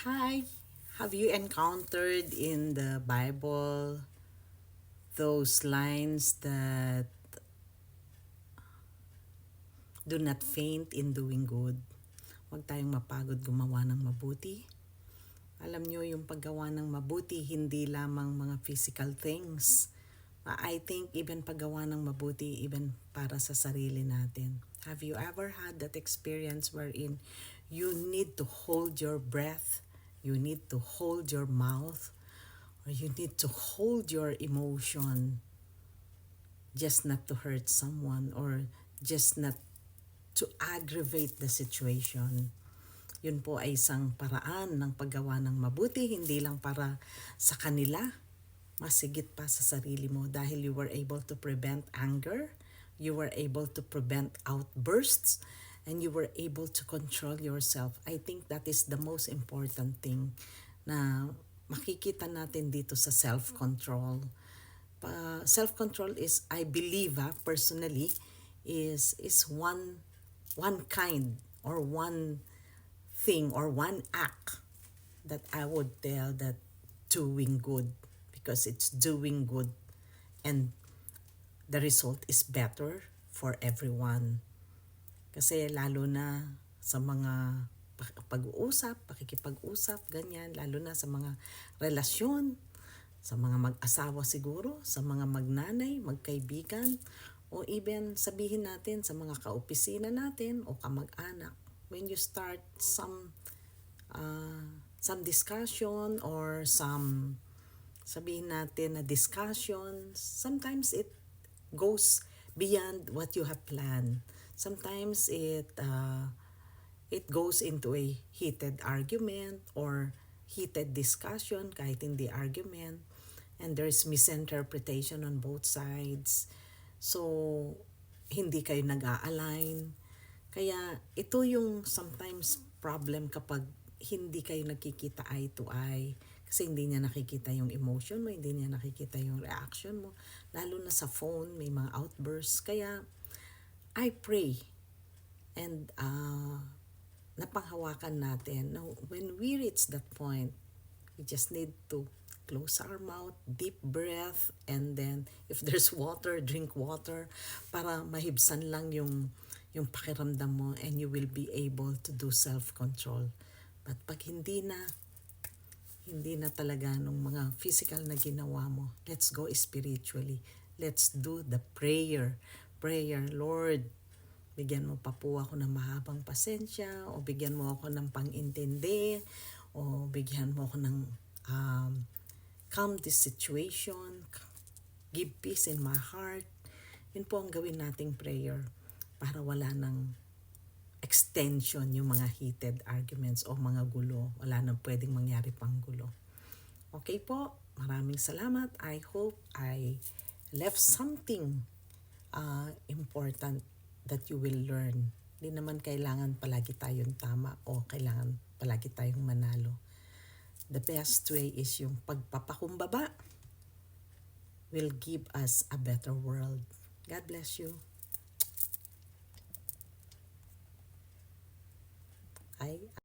Hi, have you encountered in the Bible those lines that do not faint in doing good? Huwag tayong mapagod gumawa ng mabuti. Alam nyo, yung paggawa ng mabuti, hindi lamang mga physical things. I think even paggawa ng mabuti, even para sa sarili natin. Have you ever had that experience wherein you need to hold your breath, you need to hold your mouth, or you need to hold your emotion just not to hurt someone or just not to aggravate the situation? Yun po ay isang paraan ng paggawa ng mabuti, hindi lang para sa kanila, masigit pa sa sarili mo dahil you were able to prevent anger, you were able to prevent outbursts, and you were able to control yourself. I think that is the most important thing na makikita natin dito sa self-control. Self-control is, I believe personally, is one kind or one thing or one act that I would tell that doing good, because it's doing good and the result is better for everyone. Kasi lalo na sa mga pag-uusap, pakikipag-usap, ganyan, lalo na sa mga relasyon, sa mga mag-asawa siguro, sa mga magnanay, magkaibigan, o even sabihin natin sa mga kaopisina natin o kamag-anak. When you start some discussion or some sabihin natin na discussion, sometimes it goes beyond what you have planned. Sometimes it goes into a heated argument or heated discussion kahit hindi argument, and there's misinterpretation on both sides. So hindi kayo nag-a-align. Kaya ito yung sometimes problem kapag hindi kayo nakikita eye to eye. Kasi hindi niya nakikita yung emotion mo, hindi niya nakikita yung reaction mo. Lalo na sa phone, may mga outbursts. Kaya I pray and napanghawakan natin. Now, when we reach that point, we just need to close our mouth, deep breath, and then if there's water, drink water para mahibsan lang yung pakiramdam mo, and you will be able to do self-control. But pag hindi na talaga nung mga physical na ginawa mo, let's go spiritually. Let's do the prayer. Prayer, Lord, bigyan mo pa po ako ng mahabang pasensya, o bigyan mo ako ng pang-intindi, o bigyan mo ako ng calm this situation, give peace in my heart. Yun po ang gawin nating prayer para wala ng extension yung mga heated arguments o mga gulo. Wala nang pwedeng mangyari pang gulo. Okay po, maraming salamat. I hope I left something important that you will learn. Hindi naman kailangan palagi tayong tama o kailangan palagi tayong manalo. The best way is yung pagpapakumbaba will give us a better world. God bless you. I